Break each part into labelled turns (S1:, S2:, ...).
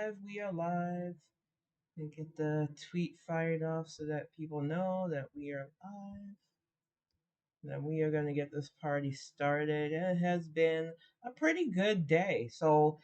S1: We are live. And get the tweet fired off so that people know that we are live. That we are going to get this party started. It has been a pretty good day. So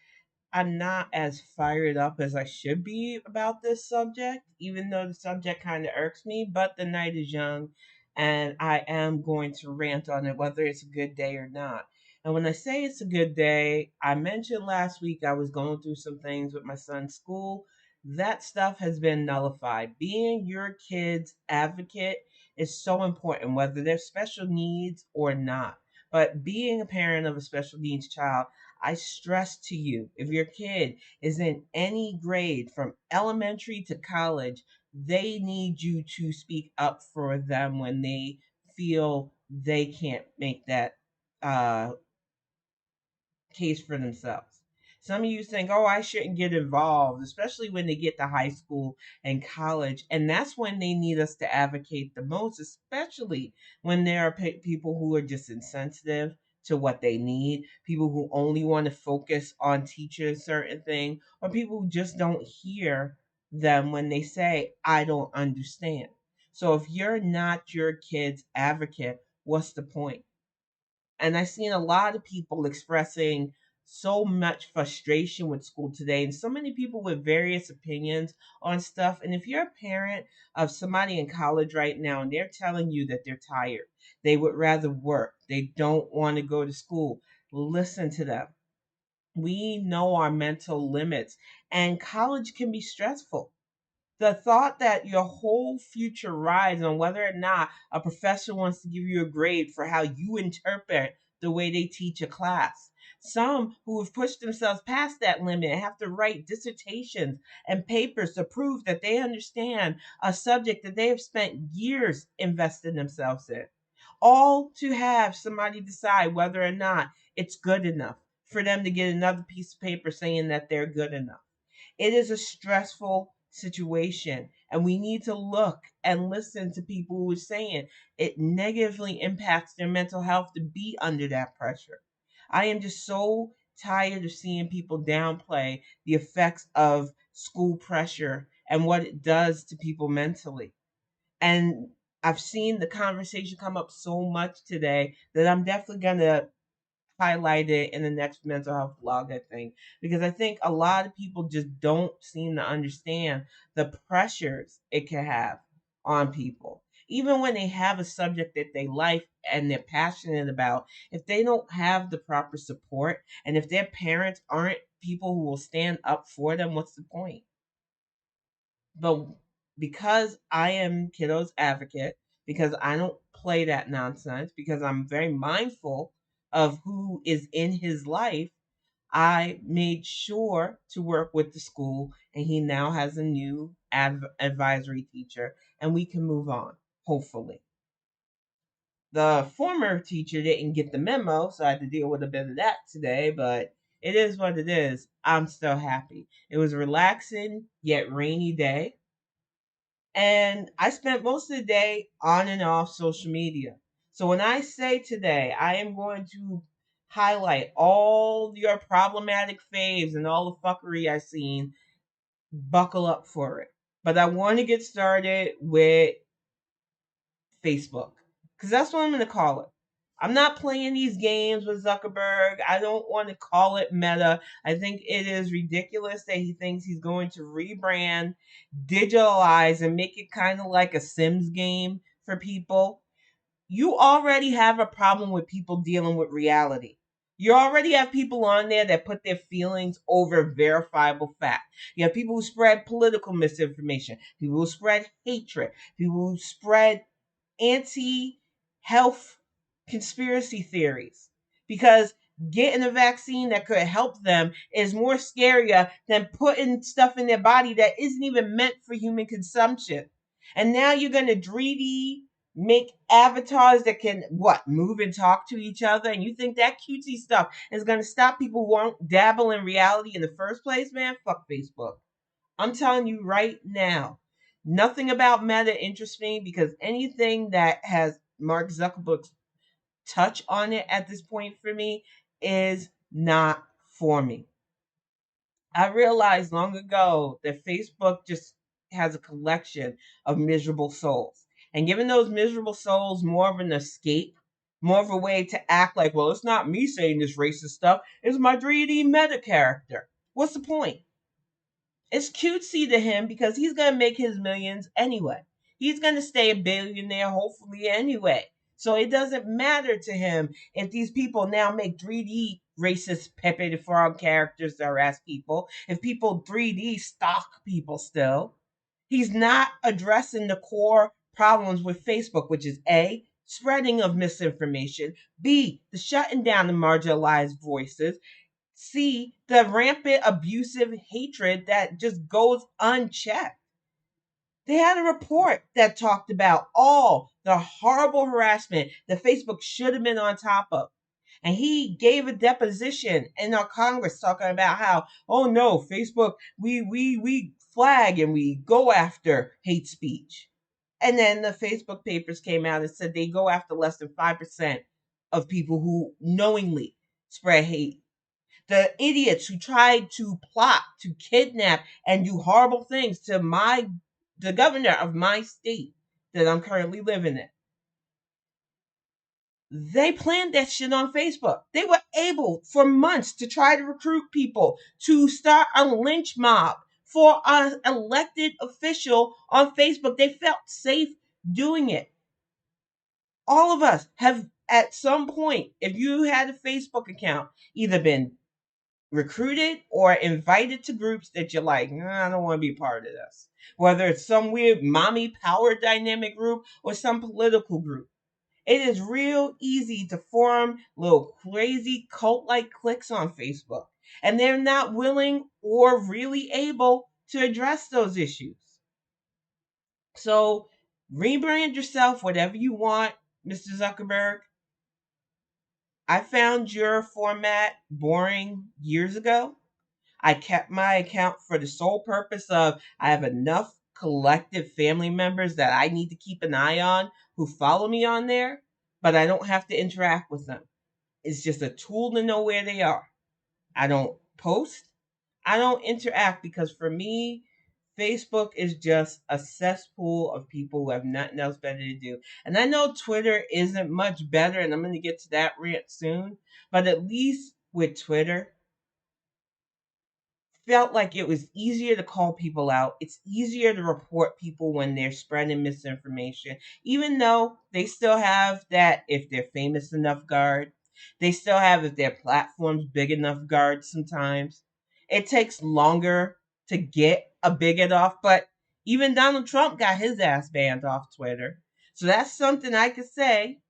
S1: I'm not as fired up as I should be about this subject, even though the subject kind of irks me. But the night is young, and I am going to rant on it, whether it's a good day or not. And when I say it's a good day, I mentioned last week I was going through some things with my son's school. That stuff has been nullified. Being your kid's advocate is so important, whether they're special needs or not. But being a parent of a special needs child, I stress to you, if your kid is in any grade from elementary to college, they need you to speak up for them when they feel they can't make that uh, case for themselves. Some of you think, oh, I shouldn't get involved, especially when they get to high school and college. And that's when they need us to advocate the most, especially when there are people who are just insensitive to what they need, people who only want to focus on teaching a certain thing, or people who just don't hear them when they say, I don't understand. So if you're not your kid's advocate, what's the point? And I've seen a lot of people expressing so much frustration with school today, and so many people with various opinions on stuff. And if you're a parent of somebody in college right now and they're telling you that they're tired, they would rather work, they don't want to go to school, listen to them. We know our mental limits, and college can be stressful. The thought that your whole future rides on whether or not a professor wants to give you a grade for how you interpret the way they teach a class. Some who have pushed themselves past that limit have to write dissertations and papers to prove that they understand a subject that they have spent years investing themselves in. All to have somebody decide whether or not it's good enough for them to get another piece of paper saying that they're good enough. It is a stressful situation, and we need to look and listen to people who are saying it negatively impacts their mental health to be under that pressure. I am just so tired of seeing people downplay the effects of school pressure and what it does to people mentally. And I've seen the conversation come up so much today that I'm definitely going to highlight it in the next mental health blog, I think, because I think a lot of people just don't seem to understand the pressures it can have on people. Even when they have a subject that they like and they're passionate about, if they don't have the proper support and if their parents aren't people who will stand up for them, what's the point? But because I am kiddos advocate, because I don't play that nonsense, because I'm very mindful of who is in his life, I made sure to work with the school, and he now has a new advisory teacher, and we can move on, hopefully. The former teacher didn't get the memo, so I had to deal with a bit of that today, but it is what it is. I'm still happy. It was a relaxing yet rainy day. And I spent most of the day on and off social media. So when I say today, I am going to highlight all your problematic faves and all the fuckery I've seen, buckle up for it. But I want to get started with Facebook because that's what I'm going to call it. I'm not playing these games with Zuckerberg. I don't want to call it Meta. I think it is ridiculous that he thinks he's going to rebrand, digitalize, and make it kind of like a Sims game for people. You already have a problem with people dealing with reality. You already have people on there that put their feelings over verifiable fact. You have people who spread political misinformation, people who spread hatred, people who spread anti health conspiracy theories because getting a vaccine that could help them is more scarier than putting stuff in their body that isn't even meant for human consumption. And now you're going to 3D make avatars that can what move and talk to each other, and you think that cutesy stuff is going to stop people who won't dabble in reality in the first place? Man, fuck Facebook. I'm telling you right now, nothing about Meta interests me because anything that has Mark Zuckerberg's touch on it at this point for me is not for me. I realized long ago that Facebook just has a collection of miserable souls. And giving those miserable souls more of an escape, more of a way to act like, well, it's not me saying this racist stuff, it's my 3D meta character. What's the point? It's cutesy to him because he's going to make his millions anyway. He's going to stay a billionaire, hopefully, anyway. So it doesn't matter to him if these people now make 3D racist Pepe the Frog characters to harass people, if people 3D stalk people still. He's not addressing the core problems with Facebook, which is A, spreading of misinformation, B, the shutting down of marginalized voices, see the rampant abusive hatred that just goes unchecked. They had a report that talked about all the horrible harassment that Facebook should have been on top of. And he gave a deposition in our Congress talking about how, oh no, Facebook, we flag and we go after hate speech. And then the Facebook papers came out and said they go after less than 5% of people who knowingly spread hate. The idiots who tried to plot to kidnap and do horrible things to the governor of my state that I'm currently living in. They planned that shit on Facebook. They were able for months to try to recruit people to start a lynch mob for an elected official on Facebook. They felt safe doing it. All of us have at some point, if you had a Facebook account, either been recruited or invited to groups that you're like, I don't want to be part of this. Whether it's some weird mommy power dynamic group or some political group. It is real easy to form little crazy cult like cliques on Facebook. And they're not willing or really able to address those issues. So rebrand yourself, whatever you want, Mr. Zuckerberg. I found your format boring years ago. I kept my account for the sole purpose of I have enough collective family members that I need to keep an eye on who follow me on there, but I don't have to interact with them. It's just a tool to know where they are. I don't post, I don't interact because for me, Facebook is just a cesspool of people who have nothing else better to do. And I know Twitter isn't much better, and I'm going to get to that rant soon, but at least with Twitter, felt like it was easier to call people out. It's easier to report people when they're spreading misinformation, even though they still have that if they're famous enough guard. They still have if their platform's big enough guard sometimes. It takes longer to get a bigot off, but even Donald Trump got his ass banned off Twitter. So that's something I could say.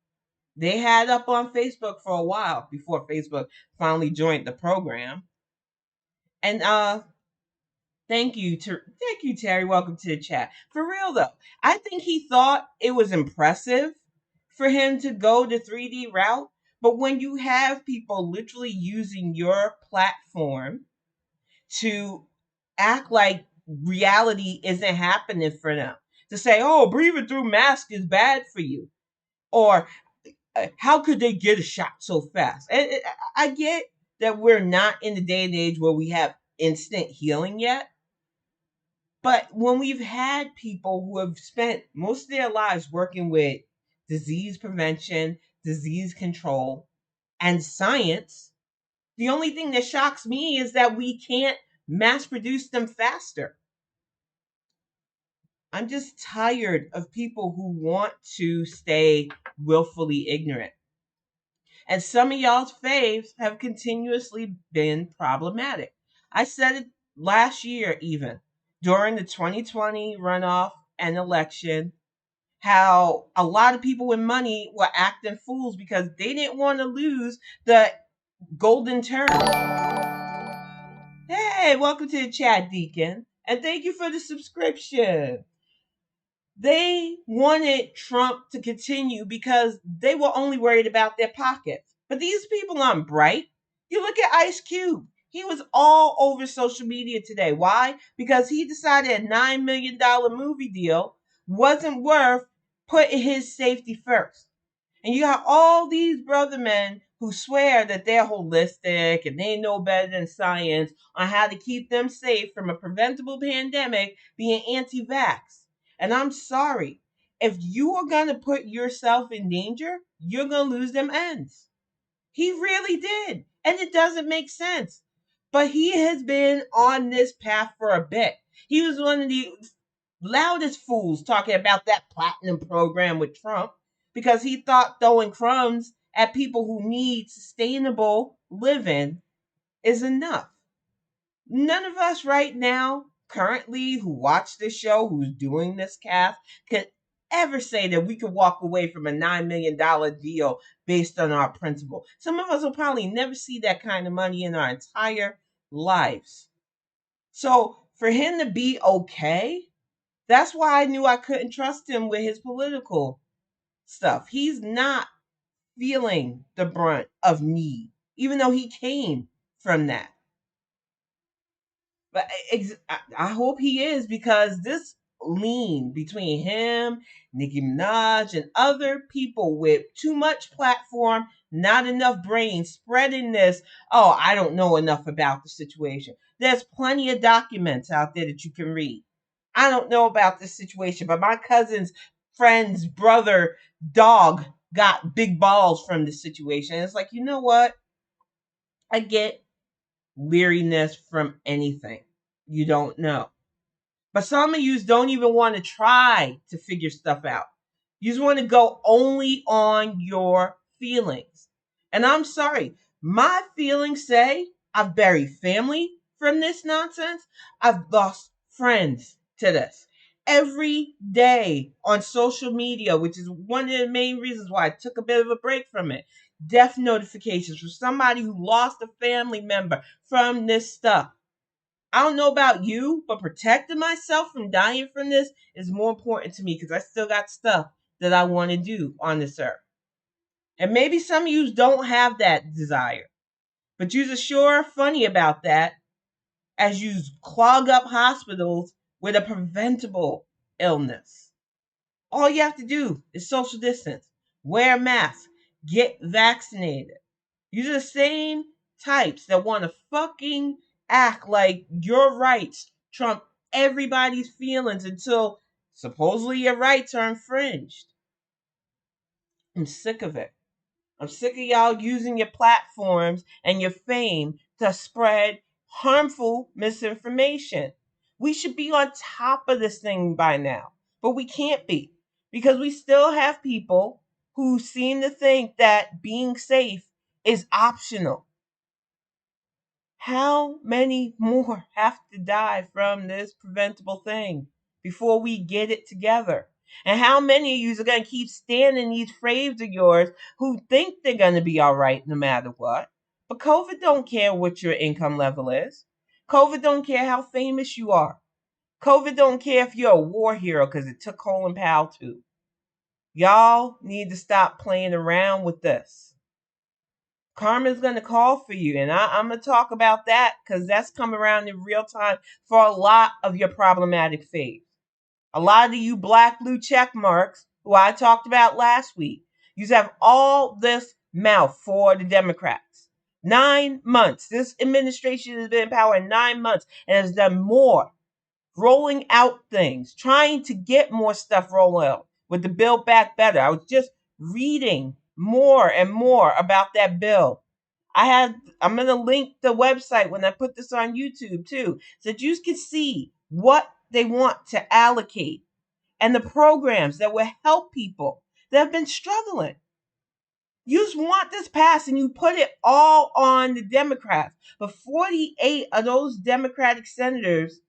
S1: They had up on Facebook for a while before Facebook finally joined the program. And thank you, Terry. Welcome to the chat. For real though, I think he thought it was impressive for him to go the 3D route. But when you have people literally using your platform to act like reality isn't happening for them, to say, "Oh, breathing through mask is bad for you," or "How could they get a shot so fast?" And I get that we're not in the day and age where we have instant healing yet. But when we've had people who have spent most of their lives working with disease prevention, disease control, and science, the only thing that shocks me is that we can't mass produce them faster. I'm just tired of people who want to stay willfully ignorant. And some of y'all's faves have continuously been problematic. I said it last year, even during the 2020 runoff and election, how a lot of people with money were acting fools because they didn't want to lose the golden term. Hey, welcome to the chat, Deacon. And thank you for the subscription. They wanted Trump to continue because they were only worried about their pockets. But these people aren't bright. You look at Ice Cube. He was all over social media today. Why? Because he decided a $9 million movie deal wasn't worth putting his safety first. And you got all these brother men who swear that they're holistic and they know better than science on how to keep them safe from a preventable pandemic being anti vax. And I'm sorry, if you are going to put yourself in danger, you're going to lose them ends. He really did. And it doesn't make sense. But he has been on this path for a bit. He was one of the loudest fools talking about that platinum program with Trump because he thought throwing crumbs at people who need sustainable living is enough. None of us right now, currently, who watch this show, who's doing this cast, could ever say that we could walk away from a $9 million deal based on our principle. Some of us will probably never see that kind of money in our entire lives. So for him to be okay, that's why I knew I couldn't trust him with his political stuff. He's not feeling the brunt of need, even though he came from that. But I hope he is, because this lean between him, Nicki Minaj, and other people with too much platform, not enough brain, spreading this, oh, I don't know enough about the situation. There's plenty of documents out there that you can read. I don't know about this situation, but my cousin's friend's brother dog got big balls from this situation. And it's like, you know what? I get leeriness from anything. You don't know. But some of you don't even want to try to figure stuff out. You just want to go only on your feelings. And I'm sorry, my feelings say I've buried family from this nonsense. I've lost friends to this. Every day on social media, which is one of the main reasons why I took a bit of a break from it. Death notifications from somebody who lost a family member from this stuff. I don't know about you, but protecting myself from dying from this is more important to me because I still got stuff that I want to do on this earth. And maybe some of you don't have that desire, but you're sure funny about that as you clog up hospitals with a preventable illness. All you have to do is social distance, wear a mask, get vaccinated. You're the same types that want to fucking act like your rights trump everybody's feelings until supposedly your rights are infringed. I'm sick of it. I'm sick of y'all using your platforms and your fame to spread harmful misinformation. We should be on top of this thing by now, but we can't be because we still have people who seem to think that being safe is optional. How many more have to die from this preventable thing before we get it together? And how many of you are going to keep standing these Faves of yours who think they're going to be all right no matter what? But COVID don't care what your income level is. COVID don't care how famous you are. COVID don't care if you're a war hero because it took Colin Powell too. Y'all need to stop playing around with this. Karma's going to call for you. And I'm going to talk about that because that's come around in real time for a lot of your problematic faves. A lot of you black blue check marks, who I talked about last week, you have all this mouth for the Democrats. 9 months. This administration has been in power in 9 months and has done more. Rolling out things, trying to get more stuff rolled out with the Build Back Better. I was just reading more and more about that bill. I'm going to link the website when I put this on YouTube too, so that you can see what they want to allocate and the programs that will help people that have been struggling. You just want this passed and you put it all on the Democrats. But 48 of those Democratic senators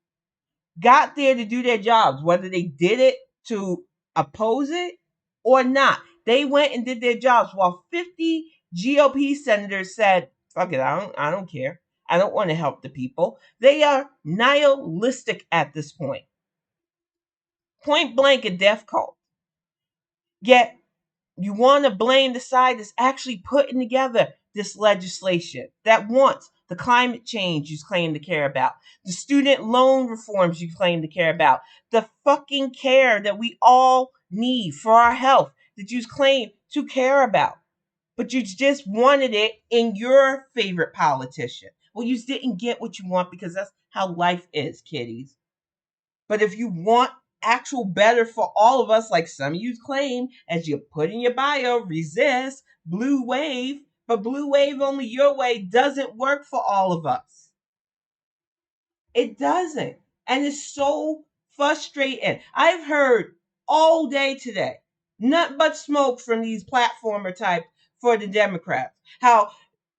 S1: got there to do their jobs, whether they did it to oppose it or not. They went and did their jobs while 50 GOP senators said, fuck it, I don't care. I don't want to help the people. They are nihilistic at this point. Point blank a death cult. Yet you want to blame the side that's actually putting together this legislation that wants the climate change you claim to care about, the student loan reforms you claim to care about, the fucking care that we all need for our health that you claim to care about. but you just wanted it in your favorite politician. Well, you didn't get what you want because that's how life is, kiddies. But if you want actual better for all of us, like some of you claim, as you put in your bio, resist, blue wave, but blue wave only your way doesn't work for all of us. It doesn't. And it's so frustrating. I've heard all day today, nothing but smoke from these platformer types for the Democrats. How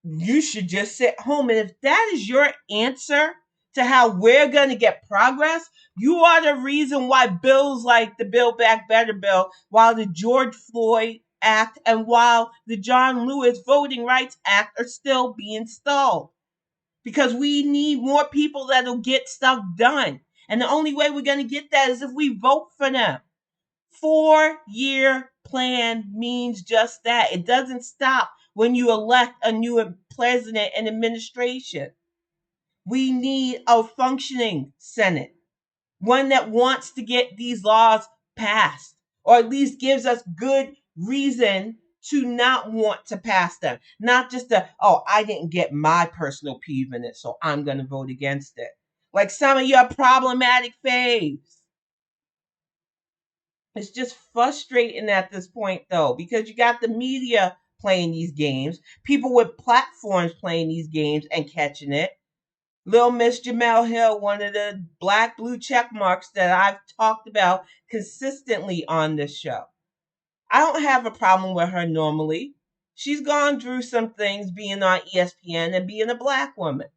S1: you should just sit home. And if that is your answer to how we're going to get progress, you are the reason why bills like the Build Back Better bill, while the George Floyd Act, and while the John Lewis Voting Rights Act are still being stalled. Because we need more people that'll get stuff done. And the only way we're going to get that is if we vote for them. 4-year plan means just that. It doesn't stop when you elect a new president and administration. We need a functioning Senate, one that wants to get these laws passed, or at least gives us good reason to not want to pass them. Not just oh, I didn't get my personal peeve in it, so I'm going to vote against it. Like some of your problematic faves. It's just frustrating at this point, though, because you got the media playing these games, people with platforms playing these games and catching it. Little Miss Mel Hill, one of the black blue check marks that I've talked about consistently on this show. I don't have a problem with her normally. She's gone through some things being on ESPN and being a black woman.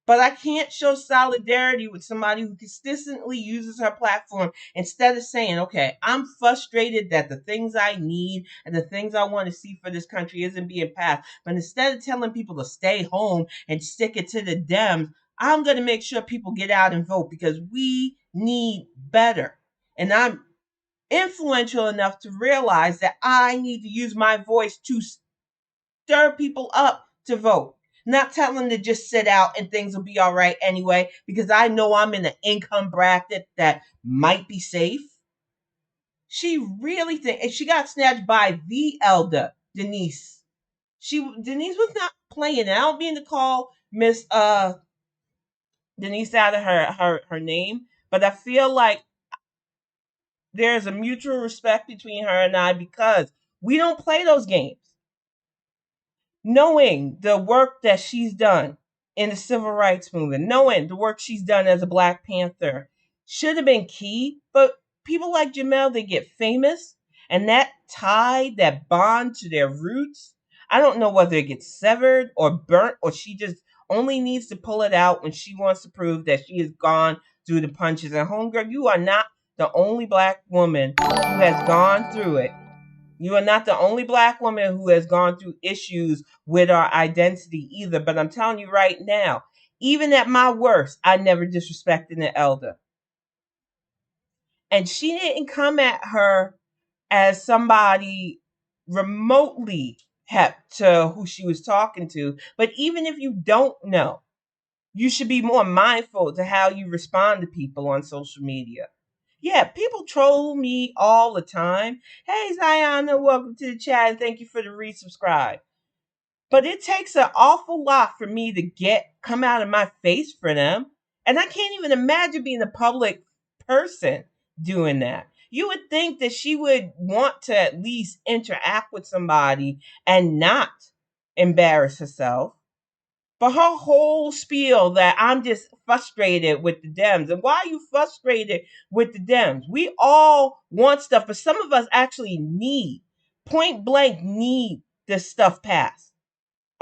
S1: But I can't show solidarity with somebody who consistently uses her platform instead of saying, okay, I'm frustrated that the things I need and the things I want to see for this country isn't being passed. But instead of telling people to stay home and stick it to the Dems, I'm going to make sure people get out and vote because we need better. And I'm influential enough to realize that I need to use my voice to stir people up to vote. Not telling them to just sit out and things will be all right anyway, because I know I'm in an income bracket that might be safe. She really thinks, and she got snatched by the elder, Denise. Denise was not playing. I don't mean to call Miss Denise out of her name, but I feel like there's a mutual respect between her and I because we don't play those games. Knowing the work that she's done in the civil rights movement, knowing the work she's done as a Black Panther should have been key. But people like Jamel, they get famous, and that tie, that bond to their roots, I don't know whether it gets severed or burnt, or she just only needs to pull it out when she wants to prove that she has gone through the punches. And homegirl, you are not the only Black woman who has gone through it. You are not the only Black woman who has gone through issues with our identity either. But I'm telling you right now, even at my worst, I never disrespected an elder. And she didn't come at her as somebody remotely hep to who she was talking to. But even if you don't know, you should be more mindful to how you respond to people on social media. Yeah, people troll me all the time. Hey, Ziona, welcome to the chat and thank you for the resubscribe. But it takes an awful lot for me to come out of my face for them. And I can't even imagine being a public person doing that. You would think that she would want to at least interact with somebody and not embarrass herself. But her whole spiel that I'm just frustrated with the Dems. And why are you frustrated with the Dems? We all want stuff, but some of us actually point blank need this stuff passed.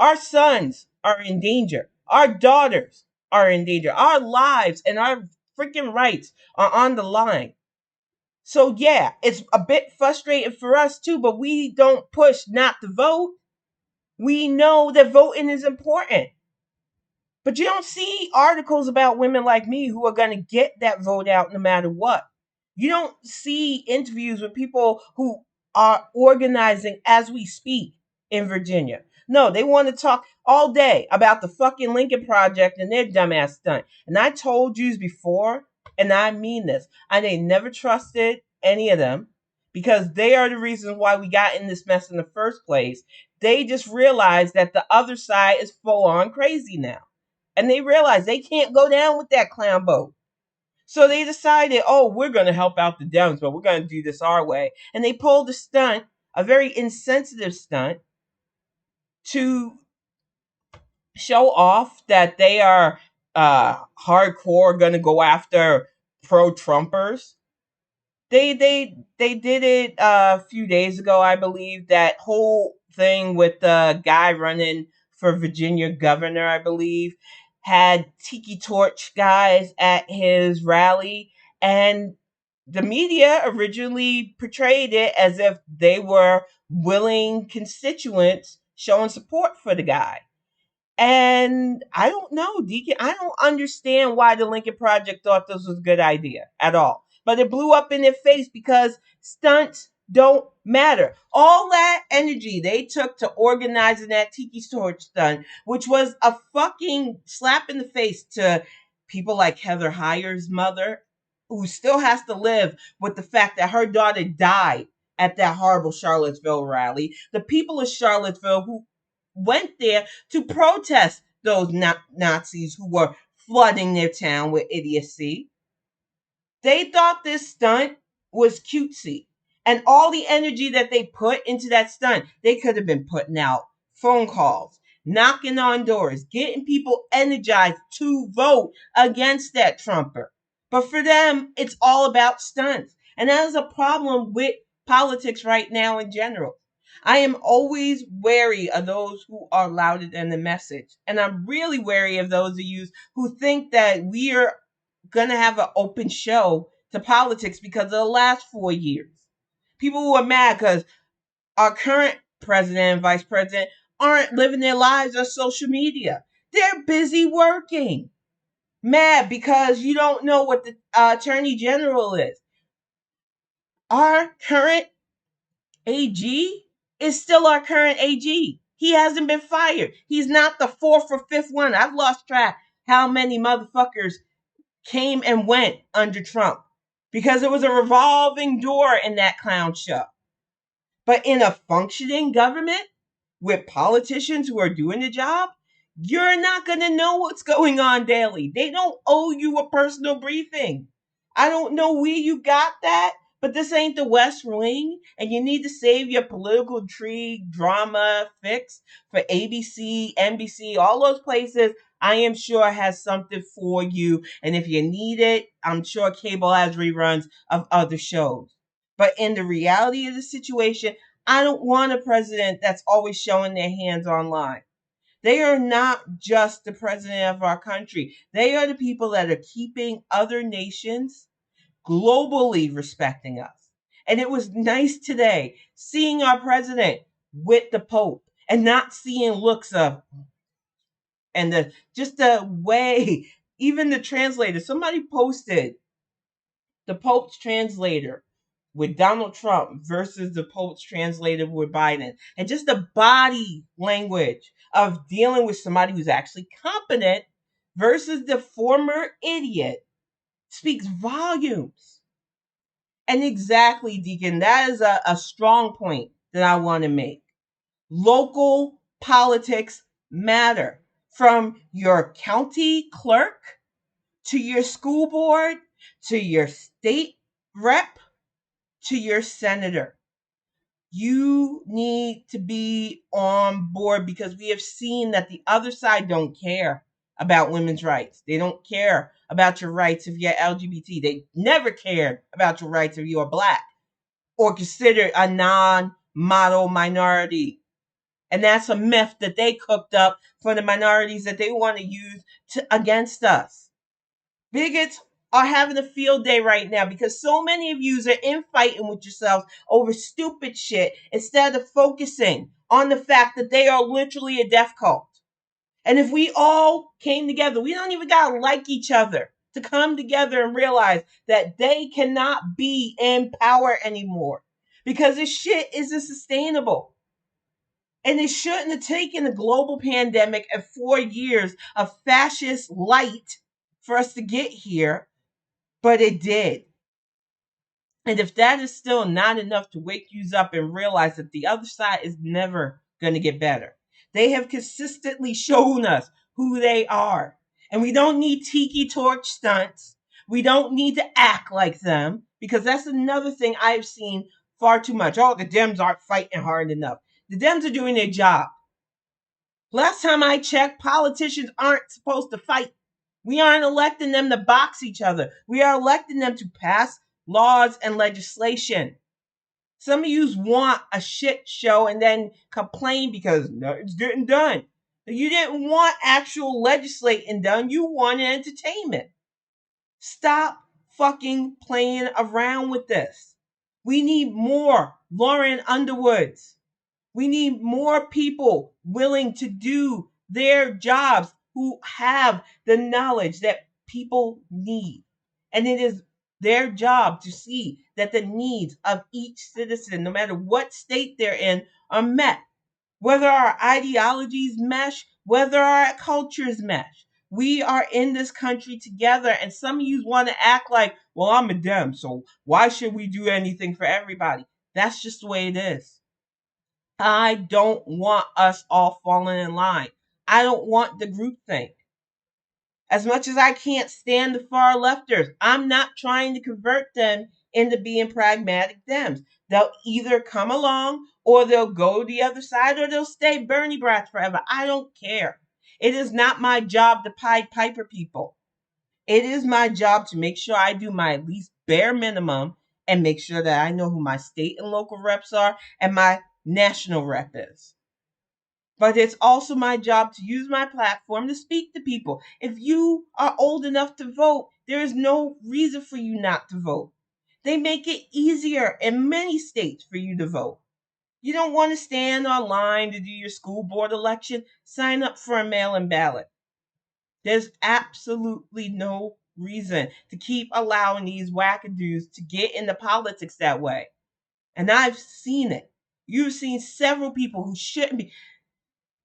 S1: Our sons are in danger. Our daughters are in danger. Our lives and our freaking rights are on the line. So yeah, it's a bit frustrating for us too, but we don't push not to vote. We know that voting is important. But you don't see articles about women like me who are going to get that vote out no matter what. You don't see interviews with people who are organizing as we speak in Virginia. No, they want to talk all day about the fucking Lincoln Project and their dumbass stunt. And I told you before, and I mean this, I ain't never trusted any of them because they are the reasons why we got in this mess in the first place. they just realized that the other side is full on crazy now. And they realized they can't go down with that clown boat. So they decided, oh, we're going to help out the Dems, but we're going to do this our way. And they pulled a stunt, a very insensitive stunt, to show off that they are hardcore going to go after pro-Trumpers. They did it a few days ago, I believe. That whole thing with the guy running for Virginia governor, I believe, had tiki torch guys at his rally, and the media originally portrayed it as if they were willing constituents showing support for the guy. And I don't know, Deacon. I don't understand why the Lincoln Project thought this was a good idea at all. But it blew up in their face because stunts don't matter. All that energy they took to organizing that Tiki Torch stunt, which was a fucking slap in the face to people like Heather Heyer's mother, who still has to live with the fact that her daughter died at that horrible Charlottesville rally. The people of Charlottesville who went there to protest those Nazis who were flooding their town with idiocy. They thought this stunt was cutesy. And all the energy that they put into that stunt, they could have been putting out phone calls, knocking on doors, getting people energized to vote against that Trumper. But for them, it's all about stunts. And that is a problem with politics right now in general. I am always wary of those who are louder than the message. And I'm really wary of those of you who think that we are going to have an open show to politics because of the last 4 years. People who are mad because our current president and vice president aren't living their lives on social media. They're busy working. Mad because you don't know what the attorney general is. Our current AG is still our current AG. He hasn't been fired. He's not the fourth or fifth one. I've lost track how many motherfuckers came and went under Trump because it was a revolving door in that clown show. But in a functioning government with politicians who are doing the job, you're not going to know what's going on daily. They don't owe you a personal briefing. I don't know where you got that, but this ain't the West Wing, and you need to save your political intrigue, drama, fix for ABC, NBC, all those places. I am sure has something for you, and if you need it, I'm sure cable has reruns of other shows. But in the reality of the situation, I don't want a president that's always showing their hands online. They are not just the president of our country. They are the people that are keeping other nations globally respecting us. And it was nice today seeing our president with the Pope and not seeing looks of, and just the way, even the translator, somebody posted the Pope's translator with Donald Trump versus the Pope's translator with Biden. And just the body language of dealing with somebody who's actually competent versus the former idiot speaks volumes. And exactly, Deacon, that is a strong point that I want to make. Local politics matter. From your county clerk to your school board to your state rep to your senator. You need to be on board because we have seen that the other side don't care about women's rights. They don't care about your rights if you're LGBT. They never cared about your rights if you are black or considered a non-model minority. And that's a myth that they cooked up for the minorities that they want to use against us. Bigots are having a field day right now because so many of you are infighting with yourselves over stupid shit instead of focusing on the fact that they are literally a death cult. And if we all came together, we don't even gotta like each other to come together and realize that they cannot be in power anymore because this shit isn't sustainable. And it shouldn't have taken a global pandemic and 4 years of fascist light for us to get here, but it did. And if that is still not enough to wake you up and realize that the other side is never going to get better. They have consistently shown us who they are. And we don't need tiki torch stunts. We don't need to act like them because that's another thing I've seen far too much. Oh, the Dems aren't fighting hard enough. The Dems are doing their job. Last time I checked, politicians aren't supposed to fight. We aren't electing them to box each other. We are electing them to pass laws and legislation. Some of you want a shit show and then complain because nothing's getting done. You didn't want actual legislating done. You wanted entertainment. Stop fucking playing around with this. We need more Lauren Underwoods. We need more people willing to do their jobs who have the knowledge that people need. And it is their job to see that the needs of each citizen, no matter what state they're in, are met. Whether our ideologies mesh, whether our cultures mesh. We are in this country together, and some of you want to act like, well, I'm a Dem, so why should we do anything for everybody? That's just the way it is. I don't want us all falling in line. I don't want the groupthink. As much as I can't stand the far lefters, I'm not trying to convert them into being pragmatic Dems. They'll either come along or they'll go the other side or they'll stay Bernie brats forever. I don't care. It is not my job to Pied Piper people. It is my job to make sure I do my at least bare minimum and make sure that I know who my state and local reps are and my national rep is. But it's also my job to use my platform to speak to people. If you are old enough to vote, there is no reason for you not to vote. They make it easier in many states for you to vote. You don't want to stand online to do your school board election? Sign up for a mail-in ballot. There's absolutely no reason to keep allowing these wackadoos to get into politics that way. And I've seen it. You've seen several people who shouldn't be.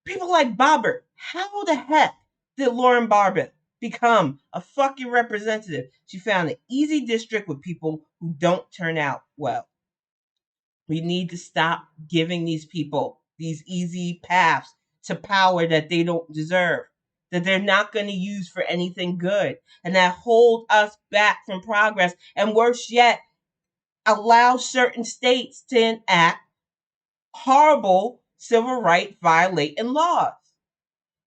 S1: People like Bobbert. How the heck did Lauren Bobbert become a fucking representative? She found an easy district with people who don't turn out well. We need to stop giving these people these easy paths to power that they don't deserve, that they're not going to use for anything good, and that hold us back from progress. And worse yet, allow certain states to enact horrible civil rights violating laws.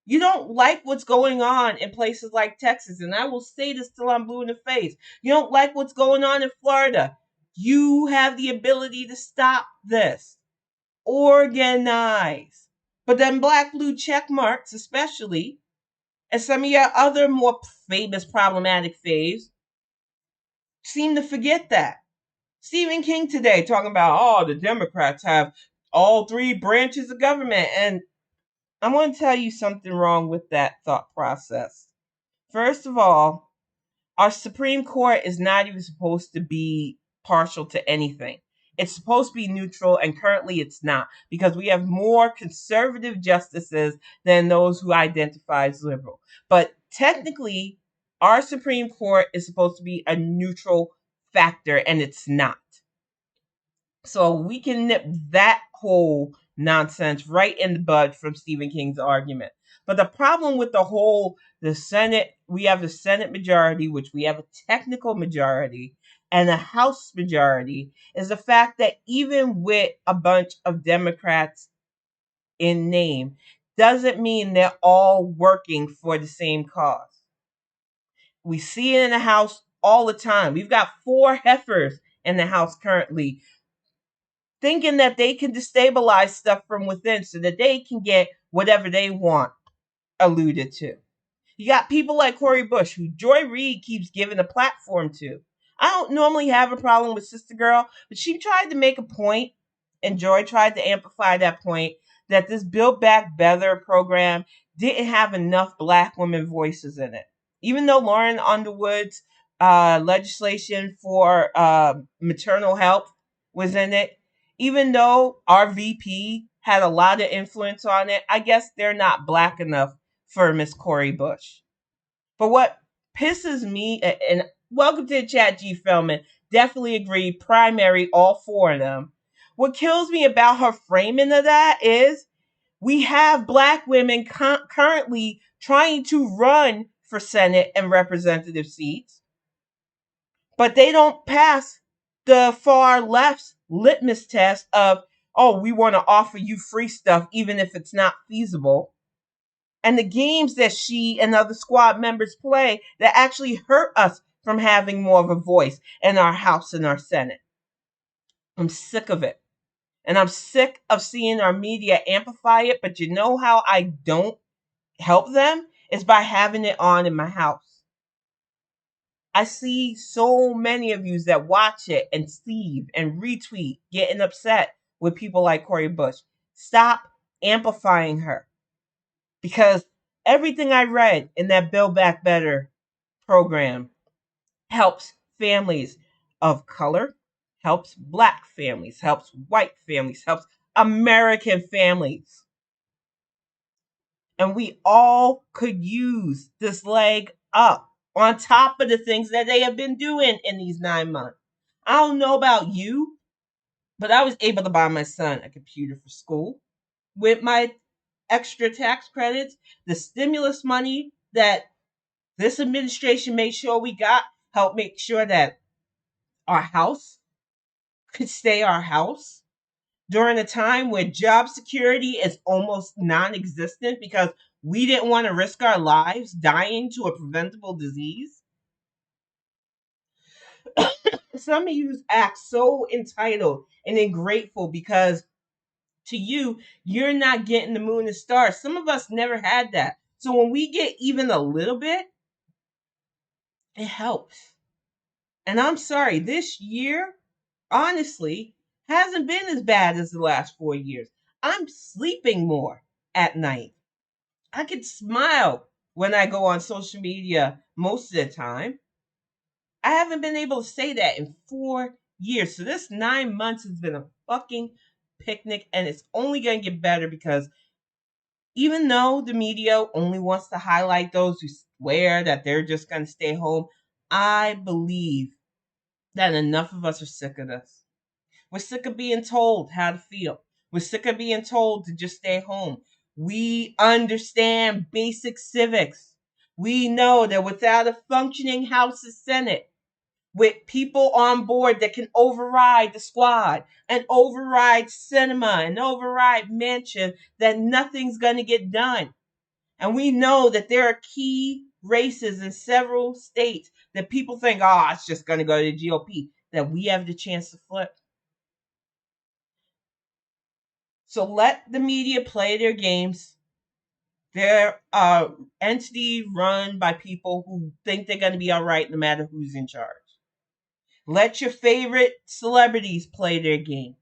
S1: You don't like what's going on in places like Texas, and I will say this till I'm blue in the face. You don't like what's going on in Florida. You have the ability to stop this. Organize. But then black blue check marks, especially, and some of your other more famous problematic faves, seem to forget that. Stephen King today talking about, oh, the Democrats have all three branches of government, and I want to tell you something wrong with that thought process. First of all, our Supreme Court is not even supposed to be partial to anything. It's supposed to be neutral, and currently it's not, because we have more conservative justices than those who identify as liberal. But technically, our Supreme Court is supposed to be a neutral factor, and it's not. So we can nip that whole nonsense right in the bud from Stephen King's argument. But the problem with the Senate, we have the Senate majority, which we have a technical majority, and a House majority, is the fact that even with a bunch of Democrats in name, doesn't mean they're all working for the same cause. We see it in the House all the time. We've got 4 heifers in the House currently thinking that they can destabilize stuff from within so that they can get whatever they want alluded to. You got people like Cori Bush, who Joy Reid keeps giving a platform to. I don't normally have a problem with Sister Girl, but she tried to make a point, and Joy tried to amplify that point, that this Build Back Better program didn't have enough black women voices in it. Even though Lauren Underwood's legislation for maternal health was in it, even though our VP had a lot of influence on it, I guess they're not black enough for Miss Cori Bush. But what pisses me, and welcome to the chat, G. Feldman, definitely agree, primary, all 4 of them. What kills me about her framing of that is We have black women currently trying to run for Senate and representative seats, but they don't pass the far left's litmus test of, oh, we want to offer you free stuff even if it's not feasible. And the games that she and other squad members play that actually hurt us from having more of a voice in our House and our Senate. I'm sick of it. And I'm sick of seeing our media amplify it, but you know how I don't help them? Is by having it on in my house. I see so many of you that watch it and Steve and retweet, getting upset with people like Cori Bush. Stop amplifying her. Because everything I read in that Build Back Better program helps families of color, helps black families, helps white families, helps American families. And we all could use this leg up on top of the things that they have been doing in these 9 months. I don't know about you, but I was able to buy my son a computer for school with my extra tax credits, the stimulus money that this administration made sure we got, helped make sure that our house could stay our house during a time where job security is almost non-existent because we didn't want to risk our lives dying to a preventable disease. Some of you act so entitled and ungrateful because to you, you're not getting the moon and stars. Some of us never had that. So when we get even a little bit, it helps. And I'm sorry, this year, honestly, hasn't been as bad as the last 4 years. I'm sleeping more at night. I can smile when I go on social media most of the time. I haven't been able to say that in 4 years. So this 9 months has been a fucking picnic, and it's only going to get better because even though the media only wants to highlight those who swear that they're just going to stay home, I believe that enough of us are sick of this. We're sick of being told how to feel. We're sick of being told to just stay home. We understand basic civics. We know that without a functioning House and Senate, with people on board that can override the squad and override cinema and override mansion, that nothing's going to get done. And we know that there are key races in several states that people think, oh, it's just going to go to the GOP, that we have the chance to flip. So let the media play their games. They're entity run by people who think they're going to be all right no matter who's in charge. Let your favorite celebrities play their games.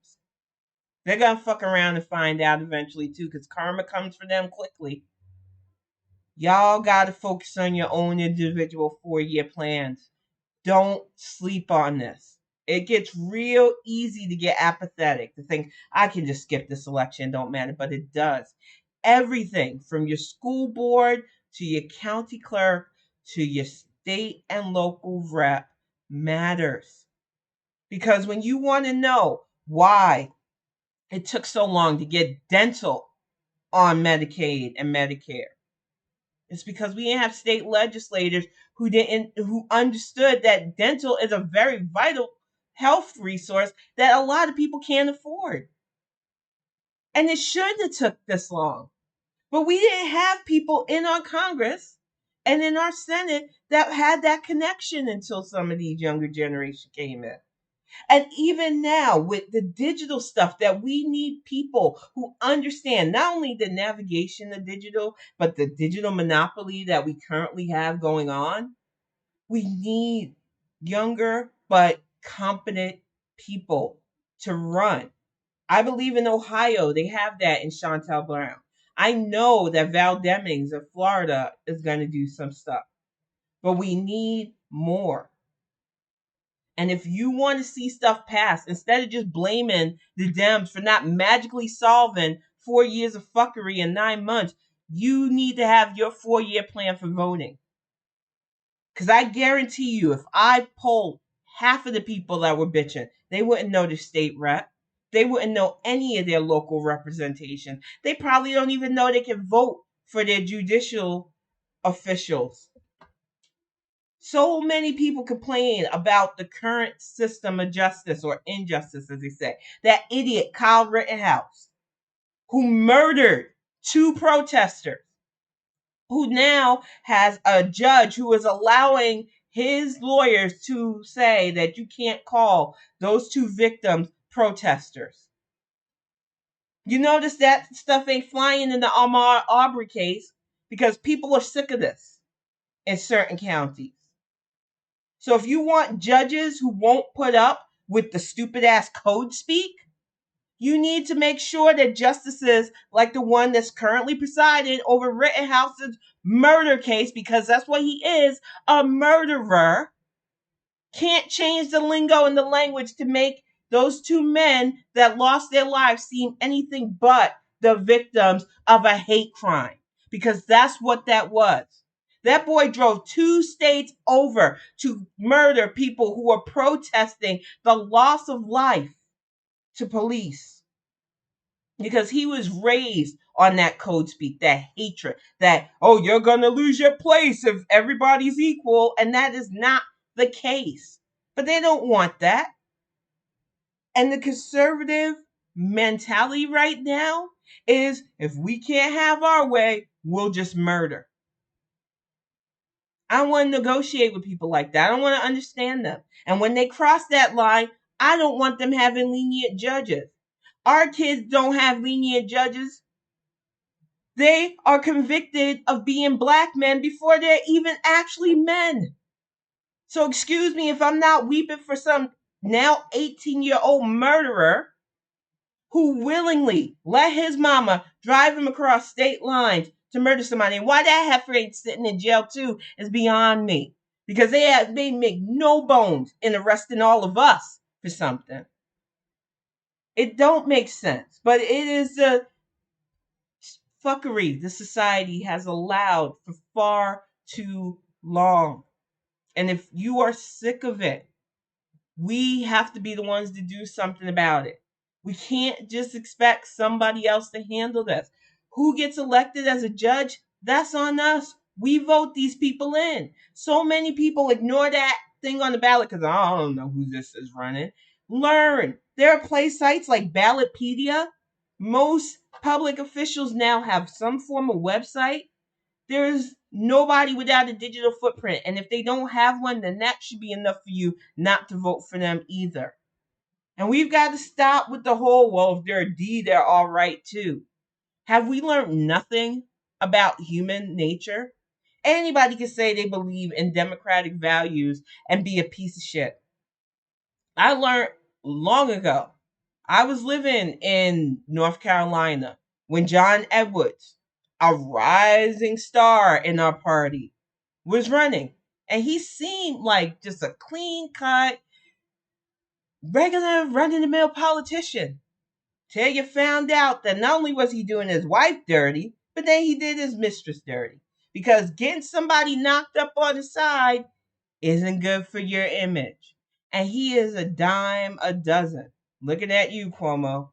S1: They're going to fuck around and find out eventually too, because karma comes for them quickly. Y'all got to focus on your own individual 4-year plans. Don't sleep on this. It gets real easy to get apathetic, to think, I can just skip this election, don't matter, but it does. Everything from your school board to your county clerk to your state and local rep matters. Because when you want to know why it took so long to get dental on Medicaid and Medicare, it's because we didn't have state legislators who understood that dental is a very vital health resource that a lot of people can't afford. And it shouldn't have took this long. But we didn't have people in our Congress and in our Senate that had that connection until some of these younger generation came in. And even now, with the digital stuff, that we need people who understand not only the navigation of digital, but the digital monopoly that we currently have going on. We need younger but competent people to run. I believe in Ohio, they have that in Chantel Brown. I know that Val Demings of Florida is going to do some stuff, but we need more. And if you want to see stuff pass, instead of just blaming the Dems for not magically solving 4 years of fuckery in 9 months, you need to have your 4-year plan for voting. Because I guarantee you, if I polled half of the people that were bitching, they wouldn't know the state rep. They wouldn't know any of their local representation. They probably don't even know they can vote for their judicial officials. So many people complain about the current system of justice, or injustice, as they say. That idiot, Kyle Rittenhouse, who murdered 2 protesters, who now has a judge who is allowing his lawyers to say that you can't call those 2 victims protesters. You notice that stuff ain't flying in the Ahmaud Arbery case because people are sick of this in certain counties. So if you want judges who won't put up with the stupid ass code speak, you need to make sure that justices like the one that's currently presiding over Rittenhouse's murder case, because that's what he is, a murderer, can't change the lingo and the language to make those 2 men that lost their lives seem anything but the victims of a hate crime. Because that's what that was. That boy drove 2 states over to murder people who were protesting the loss of life to police. Because he was raised on that code speak, that hatred, that, oh, you're going to lose your place if everybody's equal. And that is not the case. But they don't want that. And the conservative mentality right now is, if we can't have our way, we'll just murder. I don't want to negotiate with people like that. I don't want to understand them. And when they cross that line, I don't want them having lenient judges. Our kids don't have lenient judges. They are convicted of being black men before they're even actually men. So excuse me if I'm not weeping for some now 18-year-old murderer who willingly let his mama drive him across state lines to murder somebody. And why that heifer ain't sitting in jail too is beyond me. Because they make no bones in arresting all of us for something. It don't make sense. But it is the fuckery the society has allowed for far too long. And if you are sick of it, we have to be the ones to do something about it. We can't just expect somebody else to handle this. Who gets elected as a judge? That's on us. We vote these people in. So many people ignore that thing on the ballot because I don't know who this is running. Learn. There are play sites like Ballotpedia. Most public officials now have some form of website. There's nobody without a digital footprint. And if they don't have one, then that should be enough for you not to vote for them either. And we've got to stop with the whole, well, if they're a D, they're all right too. Have we learned nothing about human nature? Anybody can say they believe in democratic values and be a piece of shit. I learned long ago. I was living in North Carolina when John Edwards, a rising star in our party, was running. And he seemed like just a clean cut, regular run-of-the-mill politician. Till you found out that not only was he doing his wife dirty, but then he did his mistress dirty. Because getting somebody knocked up on the side isn't good for your image. And he is a dime a dozen. Looking at you, Cuomo.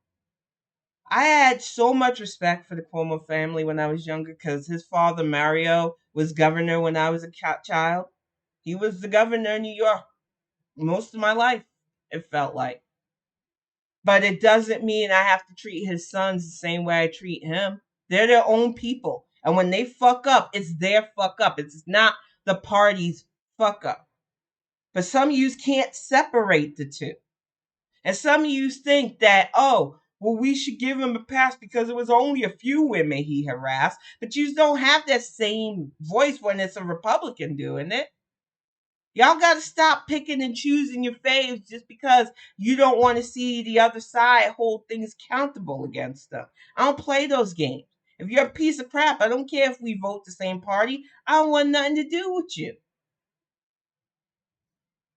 S1: I had so much respect for the Cuomo family when I was younger because his father, Mario, was governor when I was a child. He was the governor of New York most of my life, it felt like. But it doesn't mean I have to treat his sons the same way I treat him. They're their own people. And when they fuck up, it's their fuck up. It's not the party's fuck up. But some of you can't separate the two. And some of you think that, oh, well, we should give him a pass because it was only a few women he harassed. But you don't have that same voice when it's a Republican doing it. Y'all got to stop picking and choosing your faves just because you don't want to see the other side hold things accountable against them. I don't play those games. If you're a piece of crap, I don't care if we vote the same party. I don't want nothing to do with you.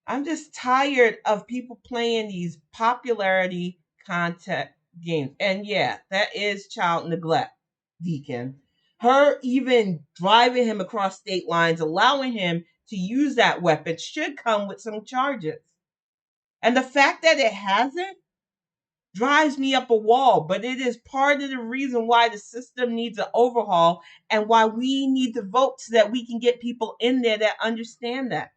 S1: I'm just tired of people playing these popularity content games. And yeah, that is child neglect, Deacon. Her even driving him across state lines, allowing him to use that weapon should come with some charges. And the fact that it hasn't drives me up a wall, but it is part of the reason why the system needs an overhaul and why we need to vote so that we can get people in there that understand that.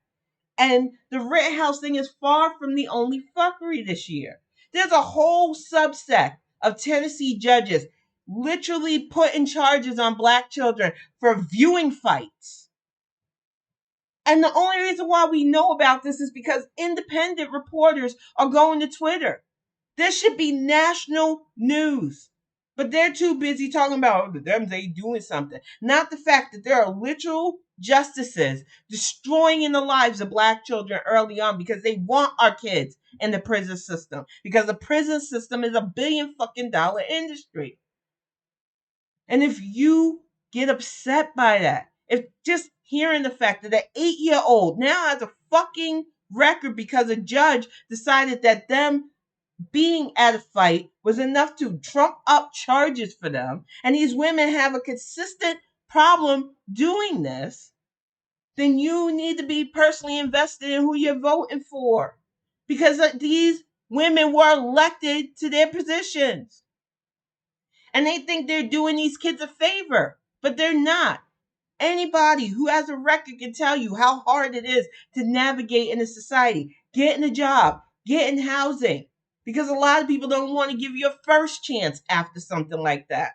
S1: And the Rittenhouse thing is far from the only fuckery this year. There's a whole subset of Tennessee judges literally putting charges on black children for viewing fights. And the only reason why we know about this is because independent reporters are going to Twitter. This should be national news. But they're too busy talking about them they doing something. Not the fact that there are literal justices destroying the lives of black children early on because they want our kids in the prison system. Because the prison system is $1 billion industry. And if you get upset by that, if just hearing the fact that an 8-year-old now has a fucking record because a judge decided that them being at a fight was enough to trump up charges for them, and these women have a consistent problem doing this, then you need to be personally invested in who you're voting for. Because these women were elected to their positions. And they think they're doing these kids a favor, but they're not. Anybody who has a record can tell you how hard it is to navigate in a society, getting a job, getting housing, because a lot of people don't want to give you a first chance after something like that.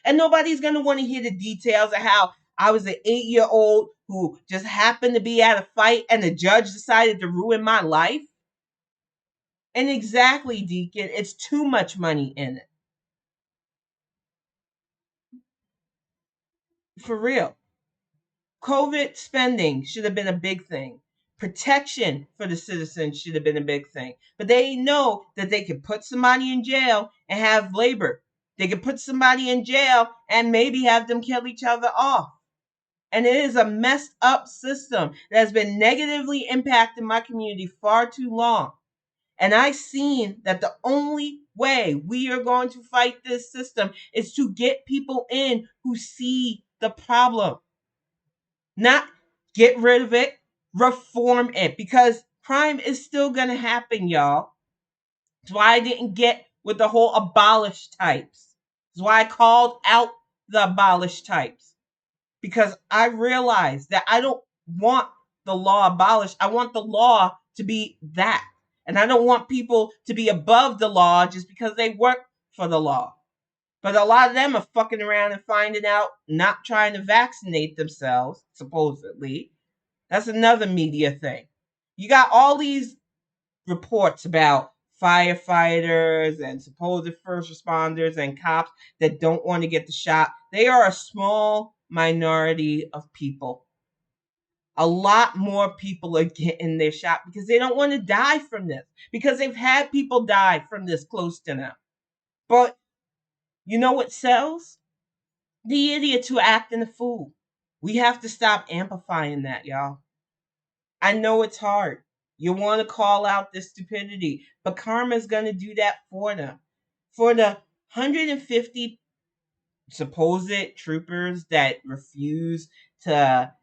S1: And nobody's going to want to hear the details of how I was an 8-year-old who just happened to be at a fight and the judge decided to ruin my life. And exactly, Deacon, it's too much money in it. For real. COVID spending should have been a big thing. Protection for the citizens should have been a big thing. But they know that they can put somebody in jail and have labor. They can put somebody in jail and maybe have them kill each other off. And it is a messed up system that has been negatively impacting my community far too long. And I've seen that the only way we are going to fight this system is to get people in who see the problem. Not get rid of it, reform it, because crime is still going to happen, y'all. That's why I didn't get with the whole abolish types. That's why I called out the abolish types, because I realized that I don't want the law abolished. I want the law to be that. And I don't want people to be above the law just because they work for the law. But a lot of them are fucking around and finding out, not trying to vaccinate themselves, supposedly. That's another media thing. You got all these reports about firefighters and supposed first responders and cops that don't want to get the shot. They are a small minority of people. A lot more people are getting their shot because they don't want to die from this, because they've had people die from this close to them. But you know what sells? The idiots who act in a fool. We have to stop amplifying that, y'all. I know it's hard. You want to call out this stupidity, but karma's going to do that for them. For the 150 supposed troopers that refuse to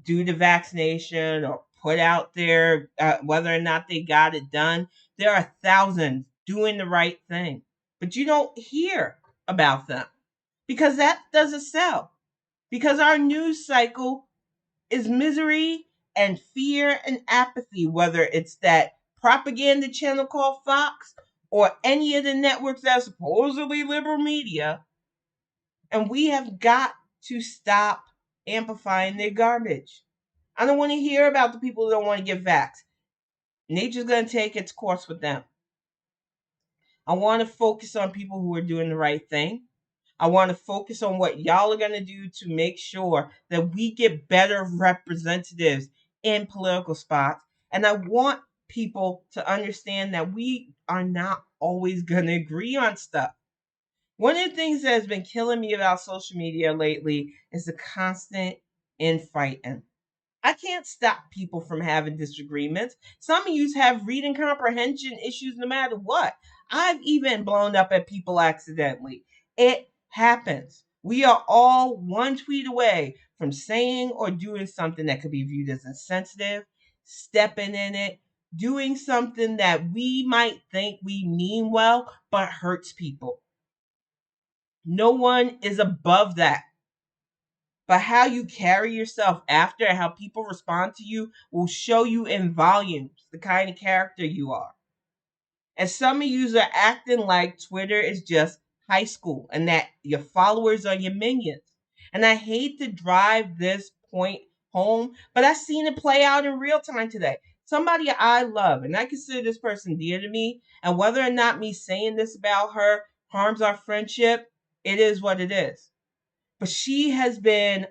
S1: do the vaccination or put out there whether or not they got it done, there are thousands doing the right thing. But you don't hear about them because that doesn't sell. Because our news cycle is misery and fear and apathy, whether it's that propaganda channel called Fox or any of the networks that are supposedly liberal media. And we have got to stop amplifying their garbage. I don't want to hear about the people who don't want to get vaxxed. Nature's going to take its course with them. I want to focus on people who are doing the right thing. I want to focus on what y'all are going to do to make sure that we get better representatives in political spots. And I want people to understand that we are not always going to agree on stuff. One of the things that has been killing me about social media lately is the constant infighting. I can't stop people from having disagreements. Some of you have reading comprehension issues no matter what. I've even blown up at people accidentally. It happens. We are all one tweet away from saying or doing something that could be viewed as insensitive, stepping in it, doing something that we might think we mean well, but hurts people. No one is above that. But how you carry yourself after and how people respond to you will show you in volumes the kind of character you are. And some of you are acting like Twitter is just high school and that your followers are your minions. And I hate to drive this point home, but I've seen it play out in real time today. Somebody I love, and I consider this person dear to me, and whether or not me saying this about her harms our friendship, it is what it is. But she has been